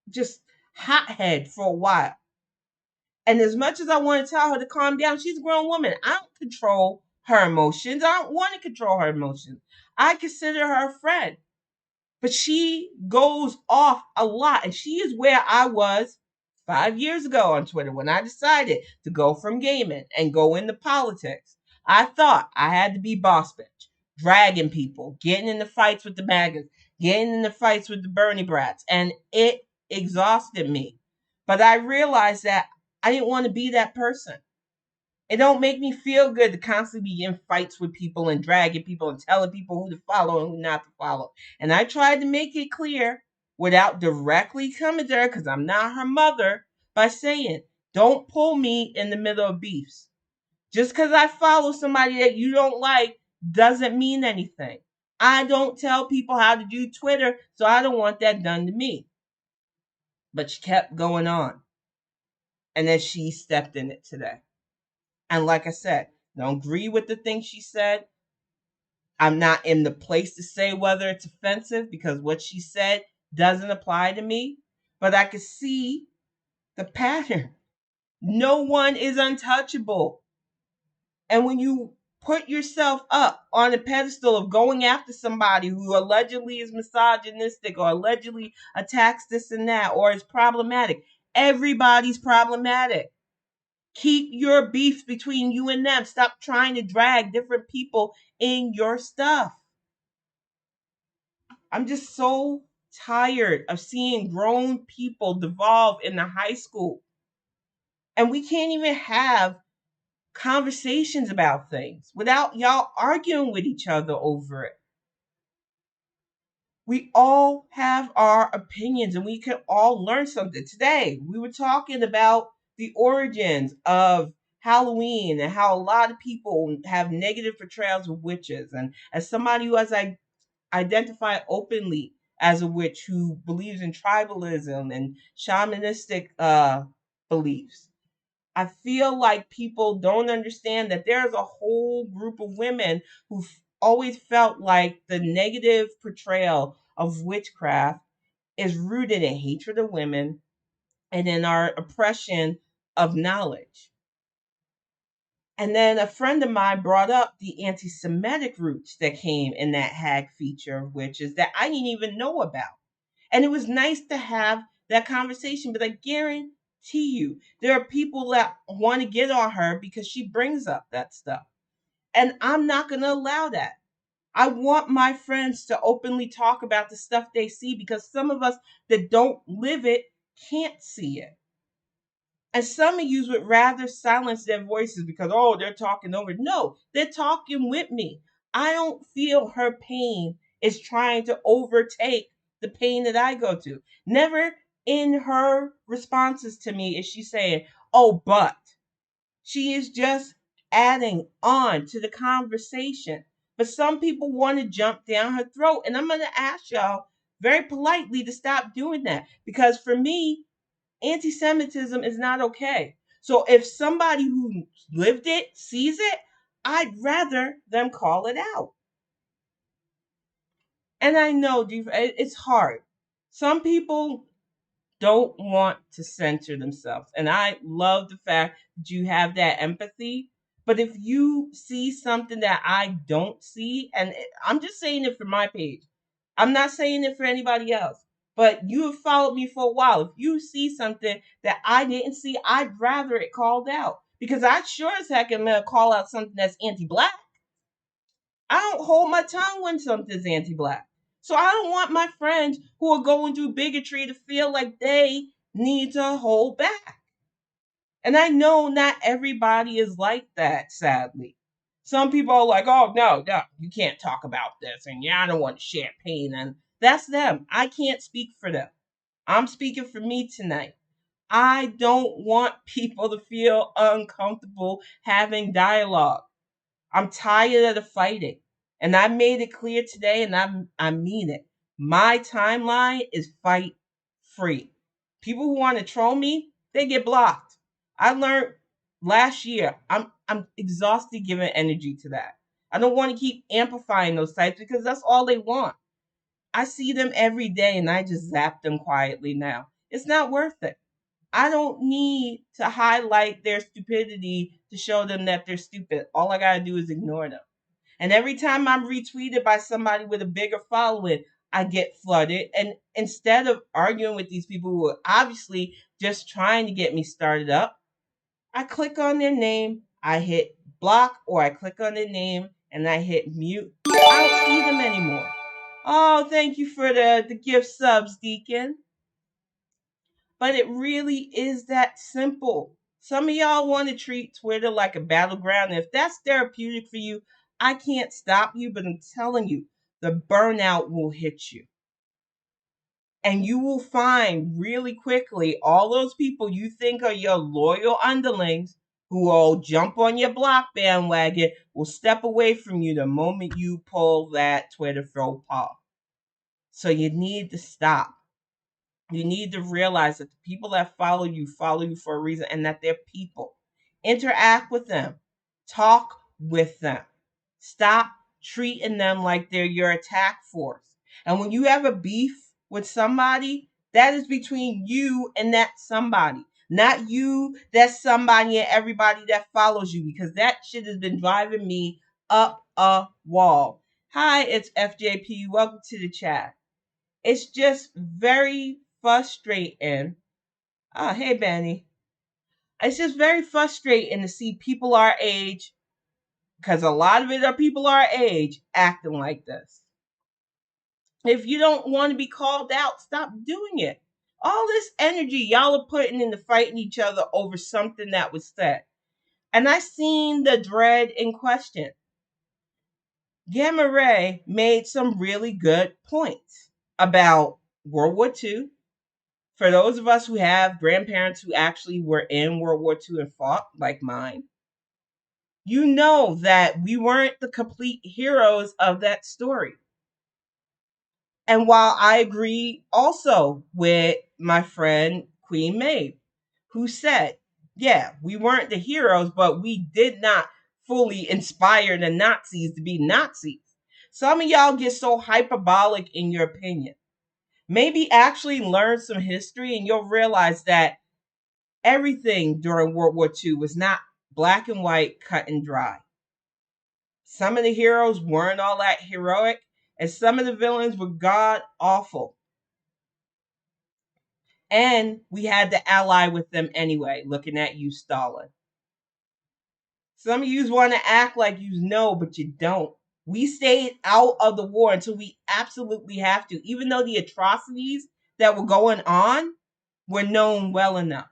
S1: just hothead for a while. And as much as I want to tell her to calm down, she's a grown woman. I don't control her emotions. I don't want to control her emotions. I consider her a friend. But she goes off a lot. And she is where I was 5 years ago on Twitter when I decided to go from gaming and go into politics. I thought I had to be boss bitch, dragging people, getting into fights with the maggots, getting into fights with the Bernie brats. And it exhausted me. But I realized that I didn't want to be that person. It don't make me feel good to constantly be in fights with people and dragging people and telling people who to follow and who not to follow. And I tried to make it clear without directly coming to her because I'm not her mother by saying, don't pull me in the middle of beefs. Just because I follow somebody that you don't like doesn't mean anything. I don't tell people how to do Twitter, so I don't want that done to me. But she kept going on. And then she stepped in it today. And like I said, don't agree with the things she said. I'm not in the place to say whether it's offensive because what she said doesn't apply to me. But I can see the pattern. No one is untouchable. And when you put yourself up on a pedestal of going after somebody who allegedly is misogynistic or allegedly attacks this and that or is problematic, everybody's problematic. Keep your beef between you and them. Stop trying to drag different people in your stuff. I'm just so tired of seeing grown people devolve into high school. And we can't even have conversations about things without y'all arguing with each other over it. We all have our opinions and we can all learn something. Today, we were talking about the origins of Halloween and how a lot of people have negative portrayals of witches. And as somebody who has identified openly as a witch who believes in tribalism and shamanistic beliefs, I feel like people don't understand that there's a whole group of women who always felt like the negative portrayal of witchcraft is rooted in hatred of women and in our oppression of knowledge. And then a friend of mine brought up the anti Semitic roots that came in that hag feature of witches that I didn't even know about. And it was nice to have that conversation, but I guarantee you, there are people that want to get on her because she brings up that stuff. And I'm not going to allow that. I want my friends to openly talk about the stuff they see because some of us that don't live it can't see it. And some of you would rather silence their voices because, oh, they're talking over. No, they're talking with me. I don't feel her pain is trying to overtake the pain that I go to. Never in her responses to me is she saying, oh, but. She is just adding on to the conversation. But some people want to jump down her throat. And I'm going to ask y'all very politely to stop doing that. Because for me, anti Semitism is not okay. So if somebody who lived it sees it, I'd rather them call it out. And I know it's hard. Some people don't want to censor themselves. And I love the fact that you have that empathy. But if you see something that I don't see, and I'm just saying it for my page, I'm not saying it for anybody else, but you have followed me for a while. If you see something that I didn't see, I'd rather it called out. Because I sure as heck am going to call out something that's anti black. I don't hold my tongue when something's anti black. So I don't want my friends who are going through bigotry to feel like they need to hold back. And I know not everybody is like that, sadly. Some people are like, oh, no, no, you can't talk about this. And yeah, I don't want champagne. And that's them. I can't speak for them. I'm speaking for me tonight. I don't want people to feel uncomfortable having dialogue. I'm tired of the fighting. And I made it clear today, and I mean it. My timeline is fight free. People who want to troll me, they get blocked. I learned last year. I'm exhausted giving energy to that. I don't want to keep amplifying those types because that's all they want. I see them every day and I just zap them quietly now. It's not worth it. I don't need to highlight their stupidity to show them that they're stupid. All I gotta do is ignore them. And every time I'm retweeted by somebody with a bigger following, I get flooded. And instead of arguing with these people who are obviously just trying to get me started up, I click on their name, I hit block, or I click on their name and I hit mute. I don't see them anymore. Oh, thank you for the gift subs, Deacon. But it really is that simple. Some of y'all want to treat Twitter like a battleground. And if that's therapeutic for you, I can't stop you, but I'm telling you, the burnout will hit you. And you will find really quickly all those people you think are your loyal underlings who will jump on your block bandwagon will step away from you the moment you pull that Twitter faux pas. So you need to stop. You need to realize that the people that follow you for a reason and that they're people. Interact with them, talk with them. Stop treating them like they're your attack force. And when you have a beef with somebody, that is between you and that somebody, not you, that somebody, and everybody that follows you, because that shit has been driving me up a wall. Hi, it's FJP. Welcome to the chat. It's just very frustrating. Oh, hey, Benny. It's just very frustrating to see people our age, because a lot of it are people our age, acting like this. If you don't want to be called out, stop doing it. All this energy y'all are putting into fighting each other over something that was said. And I seen the dread in question. Gamma Ray made some really good points about World War II. For those of us who have grandparents who actually were in World War II and fought, like mine, you know that we weren't the complete heroes of that story. And while I agree also with my friend Queen Maeve, who said, yeah, we weren't the heroes, but we did not fully inspire the Nazis to be Nazis. Some of y'all get so hyperbolic in your opinion. Maybe actually learn some history and you'll realize that everything during World War II was not black and white, cut and dry. Some of the heroes weren't all that heroic, and some of the villains were god awful. And we had to ally with them anyway, looking at you, Stalin. Some of you want to act like you know, but you don't. We stayed out of the war until we absolutely have to, even though the atrocities that were going on were known well enough.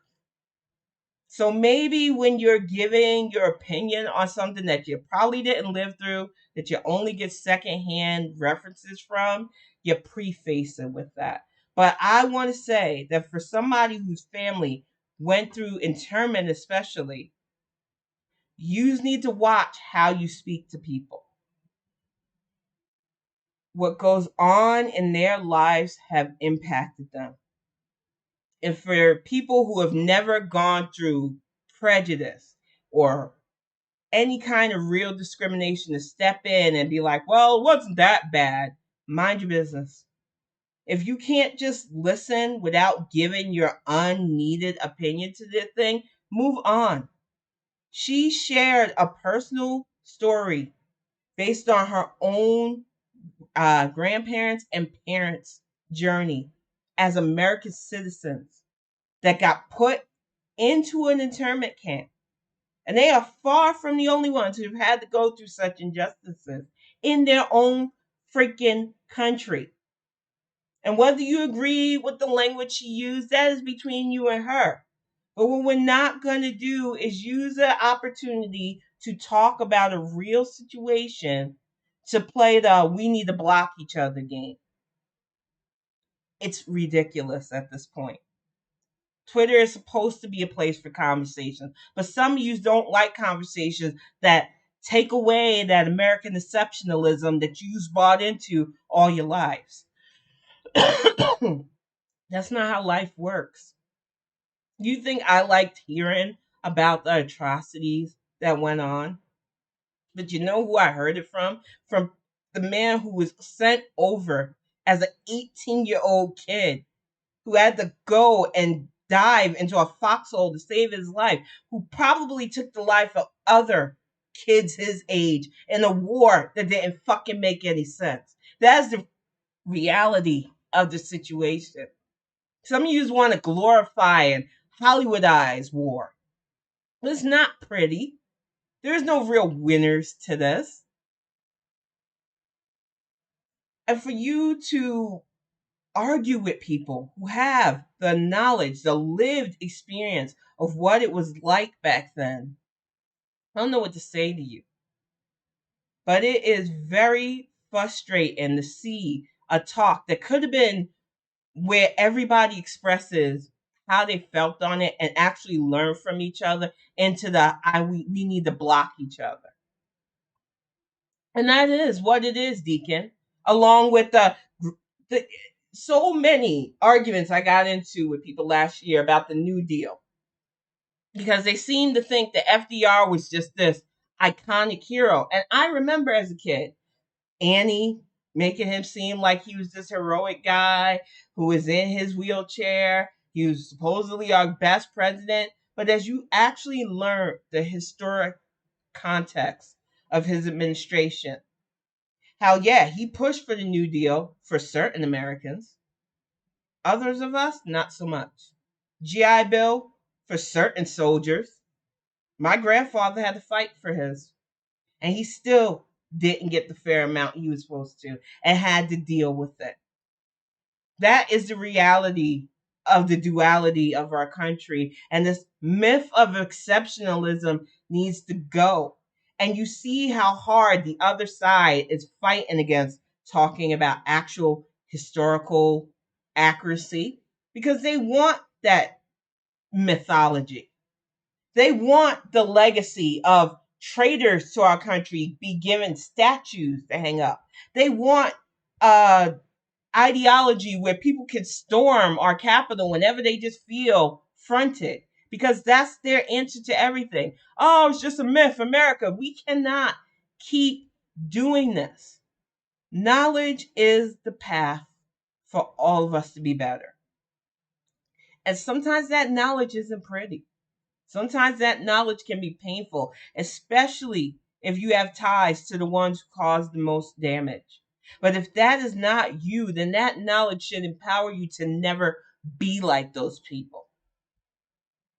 S1: So maybe when you're giving your opinion on something that you probably didn't live through, that you only get secondhand references from, you preface it with that. But I want to say that for somebody whose family went through internment, especially, you need to watch how you speak to people. What goes on in their lives have impacted them. And for people who have never gone through prejudice or any kind of real discrimination to step in and be like, well, it wasn't that bad. Mind your business. If you can't just listen without giving your unneeded opinion to the thing, move on. She shared a personal story based on her own grandparents and parents' journey as American citizens that got put into an internment camp. And they are far from the only ones who've had to go through such injustices in their own freaking country. And whether you agree with the language she used, that is between you and her. But what we're not going to do is use the opportunity to talk about a real situation to play the we need to block each other game. It's ridiculous at this point. Twitter is supposed to be a place for conversations, but some of you don't like conversations that take away that American exceptionalism that you've bought into all your lives. That's not how life works. You think I liked hearing about the atrocities that went on? But you know who I heard it from? From the man who was sent over as an 18-year-old kid who had to go and dive into a foxhole to save his life, who probably took the life of other kids his age in a war that didn't fucking make any sense. That's the reality of the situation. Some of you want to glorify and Hollywoodize war. It's not pretty. There's no real winners to this. And for you to argue with people who have the knowledge, the lived experience of what it was like back then, I don't know what to say to you. But it is very frustrating to see a talk that could have been where everybody expresses how they felt on it and actually learn from each other into the we need to block each other. And that is what it is, Deacon. Along with the so many arguments I got into with people last year about the New Deal. Because they seem to think that FDR was just this iconic hero. And I remember as a kid, Annie making him seem like he was this heroic guy who was in his wheelchair. He was supposedly our best president. But as you actually learn the historic context of his administration, how, yeah, he pushed for the New Deal for certain Americans. Others of us, not so much. GI Bill for certain soldiers. My grandfather had to fight for his, and he still didn't get the fair amount he was supposed to and had to deal with it. That is the reality of the duality of our country. And this myth of exceptionalism needs to go. And you see how hard the other side is fighting against talking about actual historical accuracy because they want that mythology. They want the legacy of traitors to our country be given statues to hang up. They want ideology where people can storm our capital whenever they just feel fronted because that's their answer to everything. Oh, it's just a myth, America. We cannot keep doing this. Knowledge is the path for all of us to be better. And sometimes that knowledge isn't pretty. Sometimes that knowledge can be painful, especially if you have ties to the ones who caused the most damage. But if that is not you, then that knowledge should empower you to never be like those people.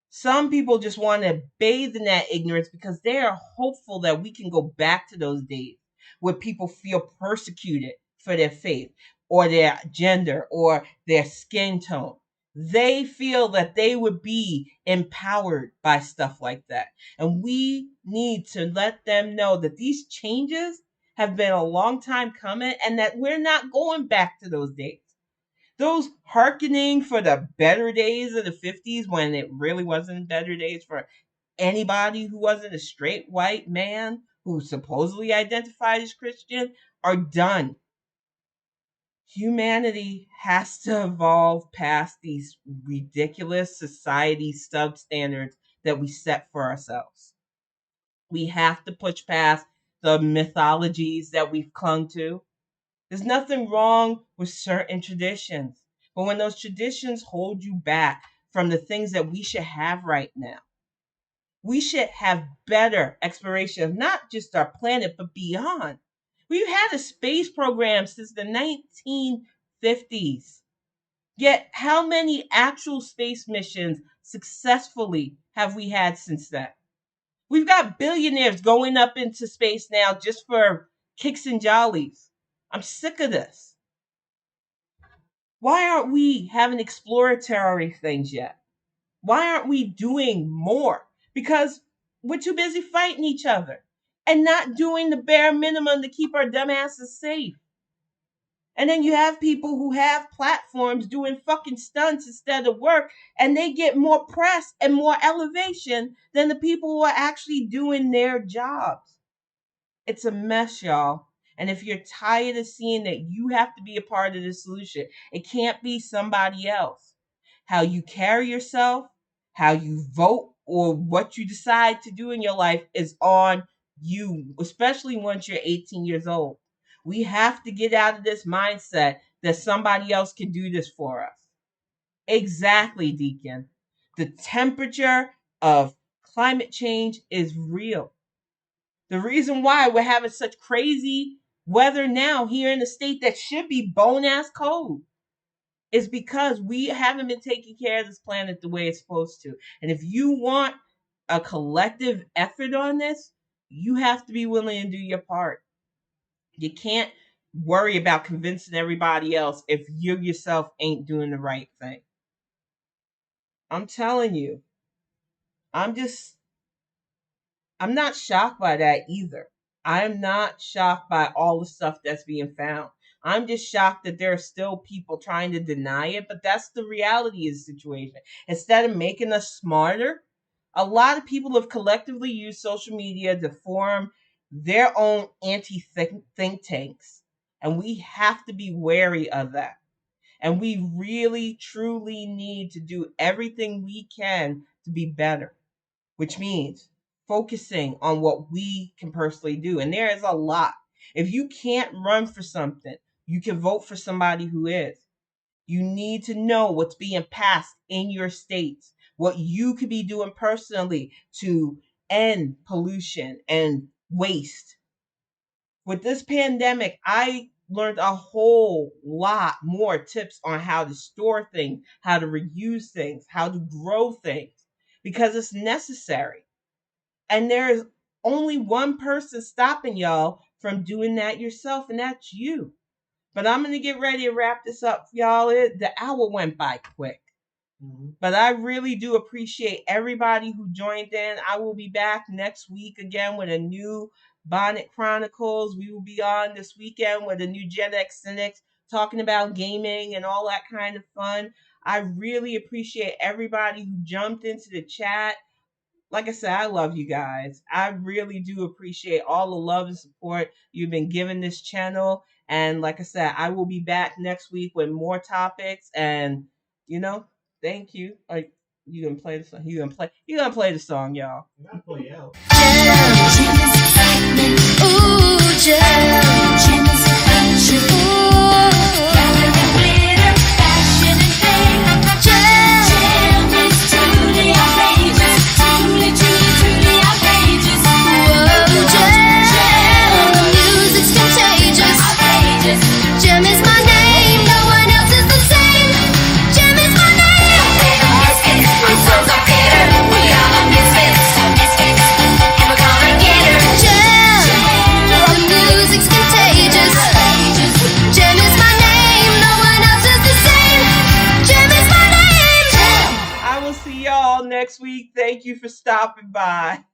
S1: Some people just want to bathe in that ignorance because they are hopeful that we can go back to those days where people feel persecuted for their faith or their gender or their skin tone. They feel that they would be empowered by stuff like that. And we need to let them know that these changes have been a long time coming and that we're not going back to those days. Those hearkening for the better days of the 50s when it really wasn't better days for anybody who wasn't a straight white man who supposedly identified as Christian are done. Humanity has to evolve past these ridiculous society substandards that we set for ourselves. We have to push past the mythologies that we've clung to. There's nothing wrong with certain traditions, but when those traditions hold you back from the things that we should have right now, we should have better exploration of not just our planet, but beyond. We've had a space program since the 1950s. Yet, how many actual space missions successfully have we had since then? We've got billionaires going up into space now just for kicks and jollies. I'm sick of this. Why aren't we having exploratory things yet? Why aren't we doing more? Because we're too busy fighting each other and not doing the bare minimum to keep our dumbasses safe. And then you have people who have platforms doing fucking stunts instead of work, and they get more press and more elevation than the people who are actually doing their jobs. It's a mess, y'all. And if you're tired of seeing that you have to be a part of the solution, it can't be somebody else. How you carry yourself, how you vote, or what you decide to do in your life is on you, especially once you're 18 years old. We have to get out of this mindset that somebody else can do this for us. Exactly, Deacon. The temperature of climate change is real. The reason why we're having such crazy weather now here in the state that should be bone ass cold is because we haven't been taking care of this planet the way it's supposed to. And if you want a collective effort on this, you have to be willing to do your part. You can't worry about convincing everybody else if you yourself ain't doing the right thing. I'm telling you, I'm not shocked by that either. I'm not shocked by all the stuff that's being found. I'm just shocked that there are still people trying to deny it, but that's the reality of the situation. Instead of making us smarter, a lot of people have collectively used social media to form their own anti think tanks. And we have to be wary of that. And we really, truly need to do everything we can to be better, which means focusing on what we can personally do. And there is a lot. If you can't run for something, you can vote for somebody who is. You need to know what's being passed in your states, what you could be doing personally to end pollution and waste. With this pandemic, I learned a whole lot more tips on how to store things, how to reuse things, how to grow things, because it's necessary. And there's only one person stopping y'all from doing that yourself, and that's you. But I'm going to get ready to wrap this up, y'all. The hour went by quick. But I really do appreciate everybody who joined in. I will be back next week again with a new Bonnet Chronicles. We will be on this weekend with a new Gen X Cynics talking about gaming and all that kind of fun. I really appreciate everybody who jumped into the chat. Like I said, I love you guys. I really do appreciate all the love and support you've been giving this channel. And like I said, I will be back next week with more topics. And thank you. You gonna play the song? You gonna play the song, y'all? You gotta play out. Next week. Thank you for stopping by.